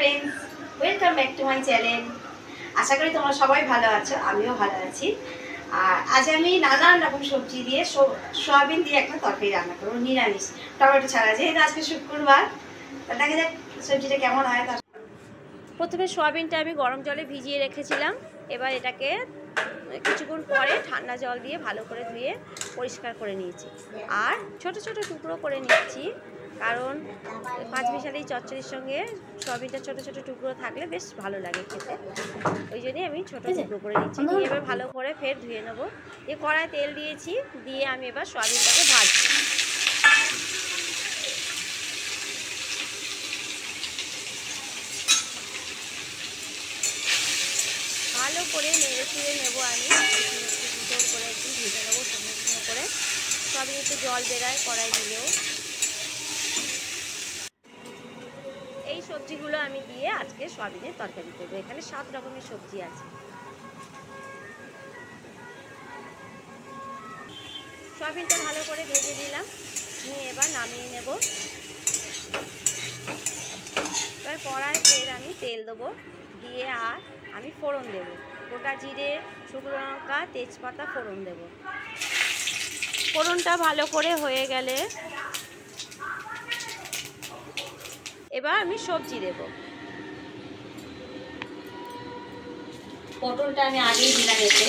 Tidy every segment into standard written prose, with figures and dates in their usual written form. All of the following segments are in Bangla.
Friends, welcome back to my channel. আশা করি তোমরা সবাই ভালো আছো, আমিও ভালো আছি। আর আজ আমি নানান রকম সবজি দিয়ে সয়াবিন দিয়ে একটা তরকারি রান্না করবো, নিরামিষ, টমেটো ছাড়া, যেহেতু আজকে শুক্রবার। দেখা যাক সবজিটা কেমন হয়। প্রথমে সয়াবিনটা আমি গরম জলে ভিজিয়ে রেখেছিলাম। এবার এটাকে কিছুক্ষণ পরে ঠান্ডা জল দিয়ে ভালো করে ধুয়ে পরিষ্কার করে নিয়েছি। আর ছোট ছোট টুকরো করে নিচ্ছি, কারণ পাঁচমিশালি চচ্চড়ির সঙ্গে সয়াবিনটা ছোট ছোট টুকরো থাকলে বেশ ভালো লাগে খেতে। ওই জন্যই আমি ছোট টুকরো করে নিচ্ছি। নিয়ে এবার ভালো করে ফের ধুয়ে নেবো। দিয়ে কড়ায় তেল দিয়েছি, দিয়ে আমি এবার সয়াবিনটাকে ভাজবো। ভালো করে নেড়ে চেড়ে নেবো আমি, সুন্দর করে একটু ভেজে নেবো, শুকনো শুকনো করে। সয়াবিন একটু জল বেরায় কড়াই দিলেও। এই সবজিগুলো আমি দিয়ে আজকে সয়াবিনের তরকারি করবো। এখানে 7 রকমের সবজি আছে। সয়াবিনটা ভালো করে ভেজে দিলাম, নিয়ে এবার নামিয়ে নেব। এবার কড়ায় ফের আমি তেল দেবো, দিয়ে আর আমি ফোড়ন দেবো। গোটা জিরে, শুকনো লঙ্কা, তেজপাতা ফোড়ন দেব। ফোড়নটা ভালো করে হয়ে গেলে এবার আমি সবজি দেব। পটলটা আমি আগেই দিলাম এতে।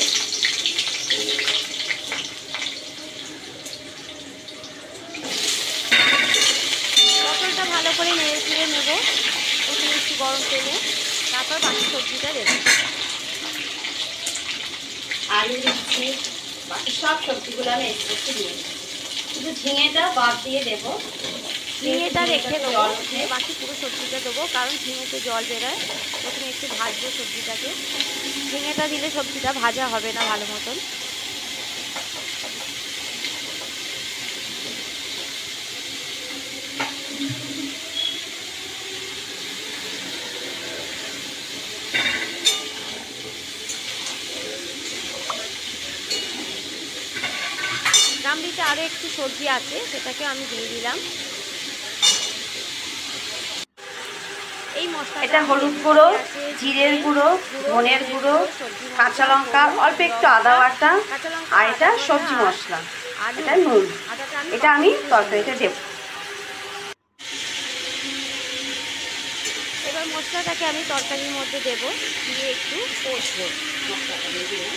পটলটা ভালো করে নেড়ে চেড়ে নেব প্রথমে একটু গরম তেলে, তারপর বাকি সবজিটা দেব। আলু দিচ্ছি, বাকি সব সবজিগুলো আমি একটু একটু দিয়ে, শুধু ঝিঙেটা বাদ দিয়ে দেবো। ঝিঙেটা রেখে দেবো, বাকি পুরো সবজিটা দেবো, কারণ ঝিঙেতে জল বেরোয়। প্রথমে একটু ভাজবো সবজিটাকে। ঝিঙেটা দিলে সবজিটা ভাজা হবে না ভালো মতন। গামলিতে আরও একটু সবজি আছে, সেটাকে আমি দিয়ে দিলাম। এই মশলা, এটা হলুদ গুঁড়ো, জিরের গুঁড়ো, ধনের গুঁড়ো, কাঁচা লঙ্কা, অল্প একটু আদা বাটা, আর এটা সবজি মশলা, এটা নুন। এটা আমি তরকারিতে দেব। এবার মশলাটাকে আমি তরকারির মধ্যে দেব, দিয়ে একটু কষবো। মশলাটা দিয়ে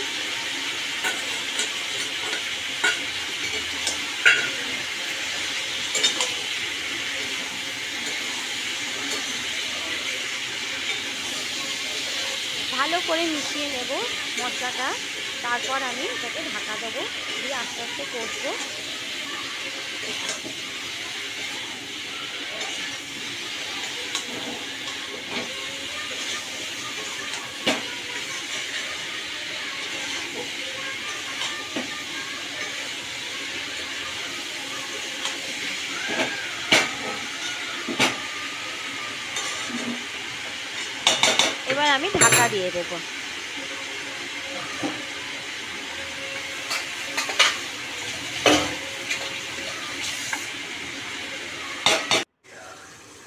ভালো করে মিশিয়ে নেব মশলাটা। তারপর আমি এটাকে ঢাকা দেবো, দিয়ে আস্তে আস্তে কষবো। এবার আমি ঢাকা দিয়ে দেব।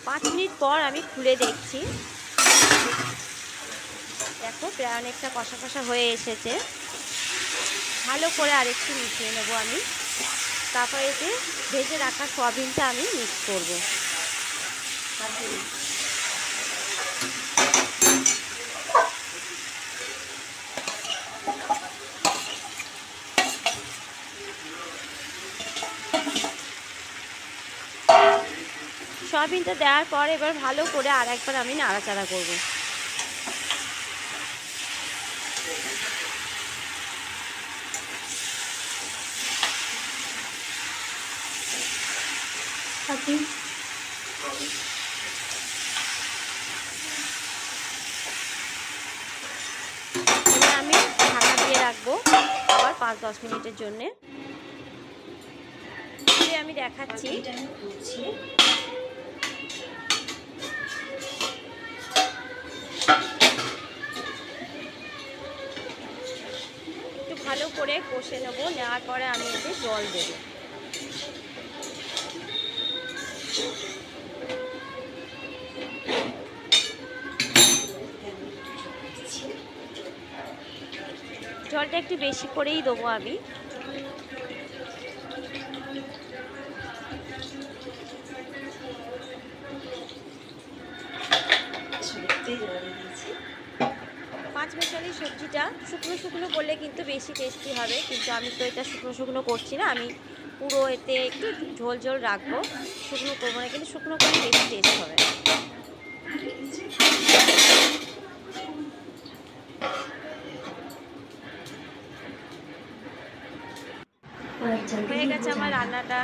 5 মিনিট পর আমি খুলে দেখছি, দেখো প্রায় অনেকটা কষা কষা হয়ে এসেছে। ভালো করে আরেকটু মিশিয়ে নেব আমি। তারপরে এতে ভেজে রাখা সয়াবিনটা আমি মিক্স করব। সয়াবিনটা দেওয়ার পর এবার ভালো করে আর একবার আমি নাড়াচাড়া করব। এবার আমি ঢাকা দিয়ে রাখবো আবার 5-10 মিনিটের জন্যে। আমি দেখাচ্ছি। একটু ভালো করে কষে নেব, নেওয়ার পরে আমি এতে জল দেব। জলটা একটু বেশি করেই দেবো আমি। পাঁচ মেশালি সবজিটা শুকনো শুকনো করলে কিন্তু বেশি টেস্টি হবে, কিন্তু আমি তো এটা শুকনো শুকনো করছি না, আমি পুরো এতে একটু ঝোল ঝোল রাখবো, শুকনো করবো না, কিন্তু শুকনো করলে বেশি টেস্ট হবে। হয়ে গেছে আমার রান্নাটা,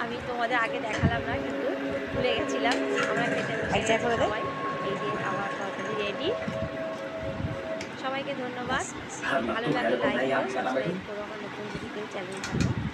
আমি তোমাদের আগে দেখালাম না, কিন্তু ভুলে গেছিলাম। আমরা খেতে সবাই, এই যে আমার তরকারি রেডি। সবাইকে ধন্যবাদ, ভালো লাগলে লাইক করো, সাবস্ক্রাইব করো আমার নতুন যদি কেউ চ্যানেল থাকে।